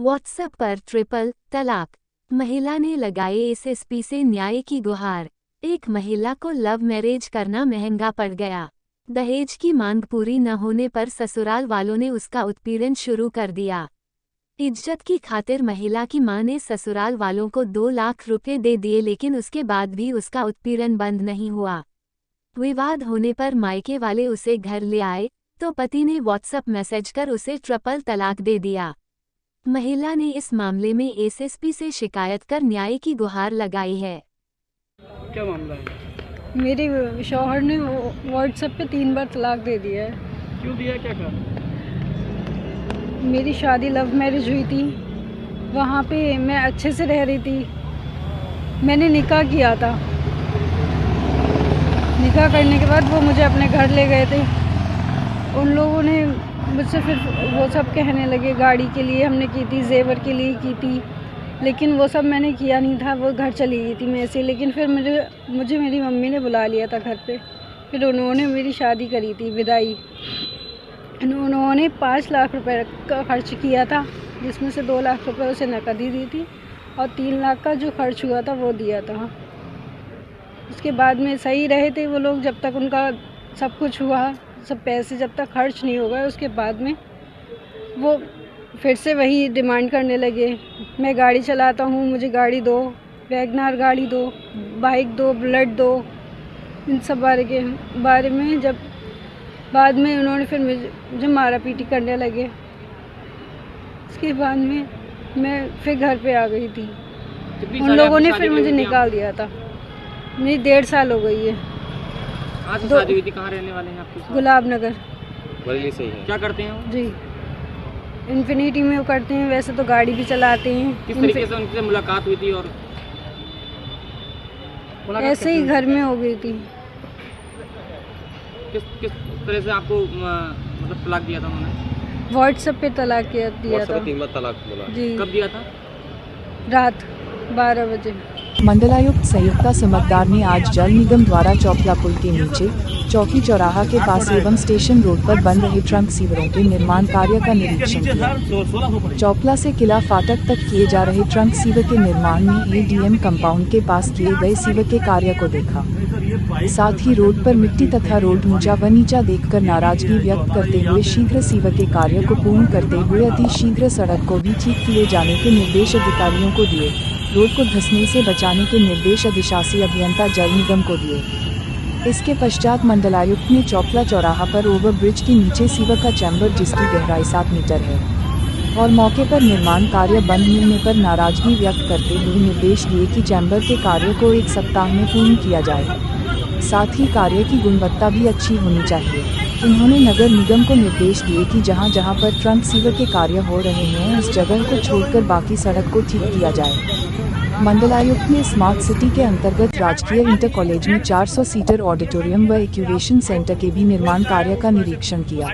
WhatsApp पर triple तलाक, महिला ने लगाए एसएसपी से न्याय की गुहार। एक महिला को लव मैरिज करना महंगा पड़ गया। दहेज की मांग पूरी न होने पर ससुराल वालों ने उसका उत्पीड़न शुरू कर दिया। इज्जत की खातिर महिला की मां ने ससुराल वालों को 2 लाख रुपए दे दिए, लेकिन उसके बाद भी उसका उत्पीड़न बंद नहीं हुआ। विवाद होने पर मायके वाले उसे घर ले आए तो पति ने व्हाट्सएप मैसेज कर उसे ट्रिपल तलाक दे दिया। महिला ने इस मामले में एसएसपी से शिकायत कर न्याय की गुहार लगाई है। क्या मामला है? मेरे शौहर ने व्हाट्सएप पे 3 बार तलाक दे दिया है। क्यों दिया, क्या कहा? मेरी शादी लव मैरिज हुई थी, वहाँ पे मैं अच्छे से रह रही थी। मैंने निकाह किया था। निकाह करने के बाद वो मुझे अपने घर ले गए थे। उन लोगों ने मुझसे फिर वो सब कहने लगे, गाड़ी के लिए हमने की थी, जेवर के लिए की थी, लेकिन वो सब मैंने किया नहीं था। वो घर चली गई थी मैं ऐसे। लेकिन फिर मुझे मेरी मम्मी ने बुला लिया था घर पे। फिर उन्होंने मेरी शादी करी थी, विदाई। उन्होंने 5 लाख रुपए का खर्च किया था, जिसमें से 2 लाख रुपए उसे नकदी दी थी और 3 लाख का जो खर्च हुआ था वो दिया था। उसके बाद में सही रहे थे वो लोग, जब तक उनका सब कुछ हुआ, सब पैसे जब तक खर्च नहीं हो गए। उसके बाद में वो फिर से वही डिमांड करने लगे, मैं गाड़ी चलाता हूँ, मुझे गाड़ी दो, वैगनार गाड़ी दो, बाइक दो, बुलेट दो। इन सब बारे में जब बाद में उन्होंने फिर मुझे मारा पीटी करने लगे। उसके बाद में मैं फिर घर पे आ गई थी। उन लोगों ने फिर मुझे निकाल दिया था। मेरी 1.5 साल हो गई है। कहाँ से शादी हुई थी? कहाँ रहने वाले हैं आपके? गुलाब नगर। बरेली से ही है। क्या करते हैं वो? जी, इन्फिनिटी में वो करते हैं। वैसे तो गाड़ी भी चलाते हैं। किस तरीके से उनसे मुलाकात हुई थी? और ऐसे ही घर में हो गई थी। किस तरह से आपको मतलब तलाक दिया था उन्होंने? व्हाट्सएप पे तलाक दिया था। 3 बार तलाक बोला। जी। कब दिया था? रात 12 बजे। मंडलायुक्त संयुक्ता समकदार ने आज जल निगम द्वारा चौपला पुल के नीचे चौकी चौराहा के पास एवं स्टेशन रोड पर बन रहे ट्रंक सीवरों के निर्माण कार्य का निरीक्षण किया। चौपला से किला फाटक तक किए जा रहे ट्रंक सीवर के निर्माण में एडीएम कंपाउंड के पास किए गए सीवर के कार्य को देखा। साथ ही रोड पर मिट्टी तथा रोड ऊंचा व नीचा देखकर नाराजगी व्यक्त करते हुए शीघ्र सीवर के कार्य को पूर्ण करते हुए अति शीघ्र सड़क को भी ठीक किए जाने के निर्देश अधिकारियों को दिए। रोड को धंसने से बचाने के निर्देश अधिशासी अभियंता जल निगम को दिए। इसके पश्चात मंडलायुक्त ने चौपला चौराहा पर ओवर ब्रिज के नीचे सीवर का चैम्बर, जिसकी गहराई 7 मीटर है, और मौके पर निर्माण कार्य बंद मिलने पर नाराजगी व्यक्त करते हुए निर्देश दिए कि चैम्बर के कार्य को 1 सप्ताह में पूर्ण किया जाए। साथ ही कार्य की गुणवत्ता भी अच्छी होनी चाहिए। उन्होंने नगर निगम को निर्देश दिए कि जहां जहां पर ट्रंक सीवर के कार्य हो रहे हैं, उस जगह को छोड़कर बाकी सड़क को ठीक किया जाए। मंडलायुक्त ने स्मार्ट सिटी के अंतर्गत राजकीय इंटर कॉलेज में 400 सीटर ऑडिटोरियम व एक्यूवेशन सेंटर के भी निर्माण कार्य का निरीक्षण किया।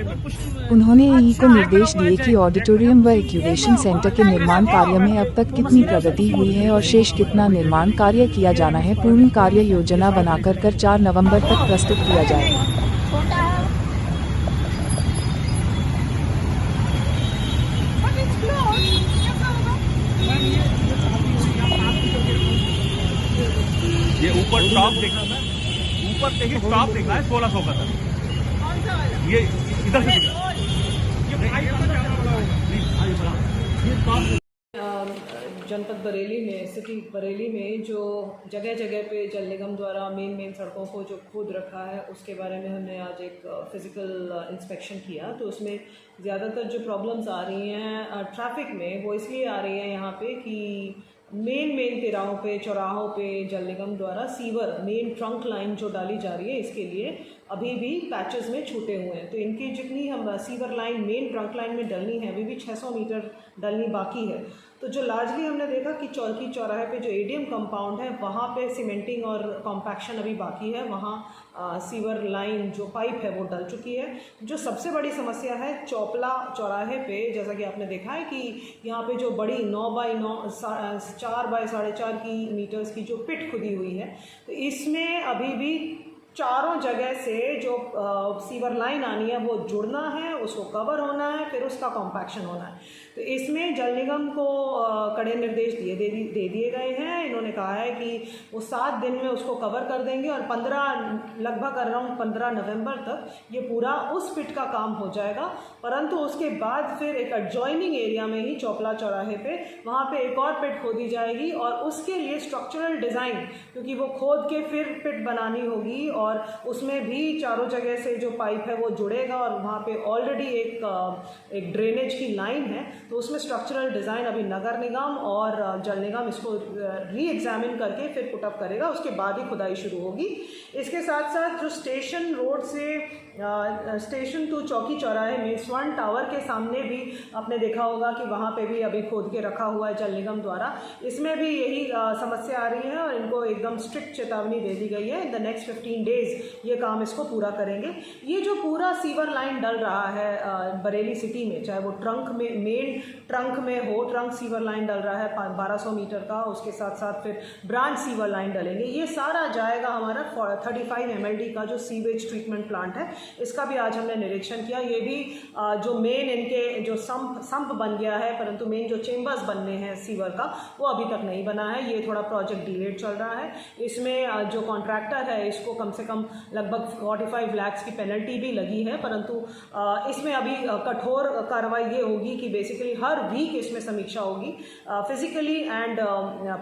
उन्होंने एई को निर्देश दिए कि ऑडिटोरियम व एक्यूवेशन सेंटर के निर्माण कार्य में अब तक कितनी प्रगति हुई है और शेष कितना निर्माण कार्य किया जाना है, पूर्ण कार्य योजना बनाकर 4 नवंबर तक प्रस्तुत किया जाए। ये ऊपर टॉप देखना था, ऊपर देखिए टॉप देखना है 1600 का था। ये इधर से दिख रहा है। जनपद बरेली में, सिटी बरेली में जो जगह जगह पे जल निगम द्वारा मेन सड़कों को जो खोद रखा है, उसके बारे में हमने आज एक फिज़िकल इंस्पेक्शन किया। तो उसमें ज़्यादातर जो प्रॉब्लम्स आ रही हैं ट्रैफिक में, वो इसलिए आ रही हैं यहाँ पे कि मेन तिराहों पे, चौराहों पे जल निगम द्वारा सीवर मेन ट्रंक लाइन जो डाली जा रही है, इसके लिए अभी भी पैचेस में छूटे हुए हैं। तो इनकी जितनी हम sewer line main trunk line में डलनी है, अभी भी 600 मीटर डलनी बाकी है। तो जो लार्जली हमने देखा कि चौकी चौराहे पे जो एडीएम कंपाउंड है, वहाँ पे सीमेंटिंग और कॉम्पैक्शन अभी बाकी है। वहाँ सीवर लाइन जो पाइप है वो डल चुकी है। जो सबसे बड़ी समस्या है चौपला चौराहे पे, जैसा कि आपने देखा है कि यहाँ पे जो बड़ी 9 बाई 9 4 बाई 4.5 की मीटर्स की जो पिट खुदी हुई है, तो इसमें अभी भी चारों जगह से जो सीवर लाइन आनी है वो जुड़ना है, उसको कवर होना है, फिर उसका कॉम्पैक्शन होना है। तो इसमें जल निगम को कड़े निर्देश दे दिए गए हैं। इन्होंने कहा है कि वो 7 दिन में उसको कवर कर देंगे और लगभग अराउंड 15 नवंबर तक ये पूरा उस पिट का काम हो जाएगा। परंतु उसके बाद फिर एक एडजॉइनिंग एरिया में ही चौपला चौराहे पे वहाँ पे एक और पिट खोदी जाएगी और उसके लिए स्ट्रक्चरल डिज़ाइन, क्योंकि वो खोद के फिर पिट बनानी होगी और उसमें भी चारों जगह से जो पाइप है वो जुड़ेगा और वहाँ पे ऑलरेडी एक ड्रेनेज की लाइन है, तो उसमें स्ट्रक्चरल डिज़ाइन अभी नगर निगम और जल निगम इसको री एग्जामिन करके फिर पुटअप करेगा, उसके बाद ही खुदाई शुरू होगी। इसके साथ साथ जो स्टेशन रोड से स्टेशन टू चौकी चौराहे में स्वर्ण टावर के सामने भी आपने देखा होगा कि वहाँ पे भी अभी खोद के रखा हुआ है जल निगम द्वारा। इसमें भी यही समस्या आ रही है और इनको एकदम स्ट्रिक्ट चेतावनी दे दी गई है। इन द नेक्स्ट 15 डेज़ ये काम इसको पूरा करेंगे। ये जो पूरा सीवर लाइन डल रहा है बरेली सिटी में, चाहे वो ट्रंक में, मेन ट्रंक में हो, ट्रंक सीवर लाइन डल रहा है 1200 मीटर का, उसके साथ साथ फिर ब्रांच सीवर लाइन डलेंगे। ये सारा जाएगा हमारा 35 MLD का जो सीवेज ट्रीटमेंट प्लांट है, इसका भी आज हमने निरीक्षण किया। ये भी जो मेन इनके जो संप बन गया है, परंतु मेन जो चेम्बर्स बनने हैं सीवर का वो अभी तक नहीं बना है। ये थोड़ा प्रोजेक्ट डिलेड चल रहा है। इसमें जो कॉन्ट्रैक्टर है इसको कम से कम लगभग 45 लाख की पेनल्टी भी लगी है, परंतु इसमें अभी कठोर कार्रवाई ये होगी कि बेसिकली हर वीक इसमें समीक्षा होगी फिजिकली एंड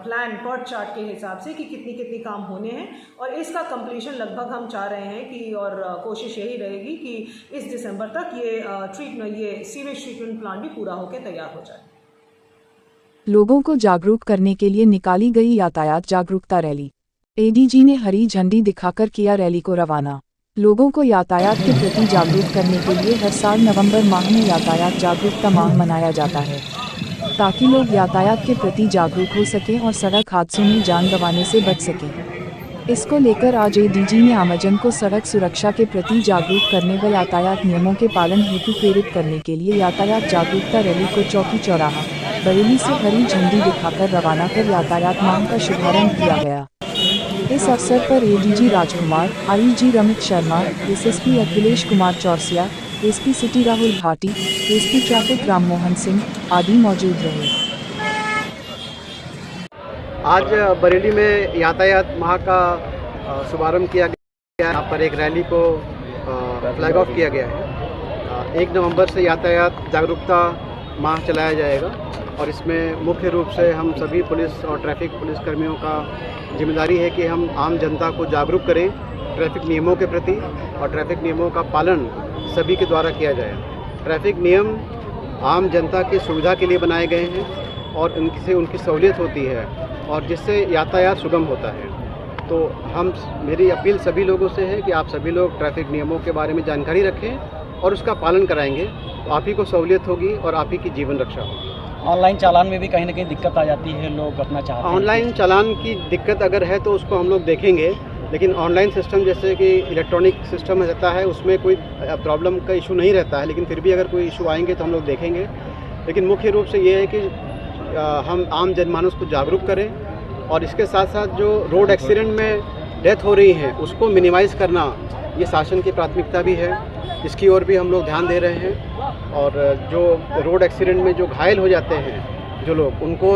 प्लान पर चार्ट के हिसाब से कि कितनी काम होने हैं और इसका कंप्लीशन लगभग हम चाह रहे हैं कि, और कोशिश यही रहेगी कि इस दिसंबर तक ये सीवेज ट्रीटमेंट प्लांट भी पूरा होकर तैयार हो जाए। लोगों को जागरूक करने के लिए निकाली गई यातायात जागरूकता रैली। एडीजी ने हरी झंडी दिखाकर किया रैली को रवाना। लोगों को यातायात के प्रति जागरूक करने के लिए हर साल नवंबर माह में यातायात जागरूकता माह मनाया जाता है, ताकि लोग यातायात के प्रति जागरूक हो सकें और सड़क हादसों में जान गंवाने से बच सकें। इसको लेकर आज एडीजी ने आमजन को सड़क सुरक्षा के प्रति जागरूक करने व यातायात नियमों के पालन हेतु प्रेरित करने के लिए यातायात जागरूकता रैली को चौकी चौराहा बरेली से हरी झंडी दिखाकर रवाना कर यातायात माह का शुभारंभ किया गया। इस अवसर पर ADG Rajkumar, IG Ramit Sharma, SSP Akhilesh Kumar Chaurasia, SP city Rahul Bhati, SP traffic Ram Mohan Singh आदि मौजूद रहे। आज बरेली में यातायात माह का शुभारंभ किया गया है। यहाँ पर एक रैली को फ्लैग ऑफ किया गया है। 1 नवंबर से यातायात जागरूकता माह चलाया जाएगा और इसमें मुख्य रूप से हम सभी पुलिस और ट्रैफिक पुलिस कर्मियों का जिम्मेदारी है कि हम आम जनता को जागरूक करें ट्रैफिक नियमों के प्रति और ट्रैफिक नियमों का पालन सभी के द्वारा किया जाए। ट्रैफिक नियम आम जनता की सुविधा के लिए बनाए गए हैं और इनसे उनकी सहूलियत होती है और जिससे यातायात सुगम होता है। तो मेरी अपील सभी लोगों से है कि आप सभी लोग ट्रैफिक नियमों के बारे में जानकारी रखें और उसका पालन कराएंगे तो आप ही को सहूलियत होगी और आप ही की जीवन रक्षा होगी। ऑनलाइन चालान में भी कहीं ना कहीं दिक्कत आ जाती है, लोग अपना चाहते हैं। ऑनलाइन चालान की दिक्कत अगर है तो उसको हम लोग देखेंगे, लेकिन ऑनलाइन सिस्टम जैसे कि इलेक्ट्रॉनिक सिस्टम रहता है उसमें कोई प्रॉब्लम का इशू नहीं रहता है, लेकिन फिर भी अगर कोई इशू आएंगे तो हम लोग देखेंगे। लेकिन मुख्य रूप से ये है कि हम आम जनमानस को जागरूक करें और इसके साथ साथ जो रोड एक्सीडेंट में डेथ हो रही है उसको मिनिमाइज़ करना ये शासन की प्राथमिकता भी है। इसकी ओर भी हम लोग ध्यान दे रहे हैं और जो रोड एक्सीडेंट में जो घायल हो जाते हैं जो लोग, उनको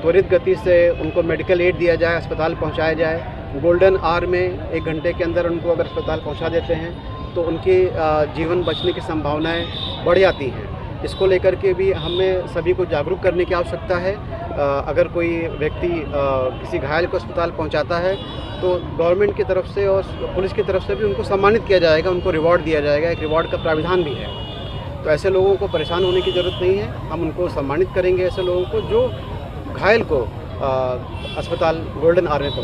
त्वरित गति से उनको मेडिकल एड दिया जाए, अस्पताल पहुंचाया जाए। गोल्डन आवर में 1 घंटे के अंदर उनको अगर अस्पताल पहुंचा देते हैं तो उनकी जीवन बचने की संभावनाएं बढ़ जाती हैं। इसको लेकर के भी हमें सभी को जागरूक करने की आवश्यकता है। अगर कोई व्यक्ति किसी घायल को अस्पताल पहुंचाता है तो गवर्नमेंट की तरफ से और पुलिस की तरफ से भी उनको सम्मानित किया जाएगा, उनको रिवॉर्ड दिया जाएगा। एक रिवॉर्ड का प्राविधान भी है। तो ऐसे लोगों को परेशान होने की ज़रूरत नहीं है, हम उनको सम्मानित करेंगे ऐसे लोगों को जो घायल को अस्पताल गोल्डन आवर में पहुँचा।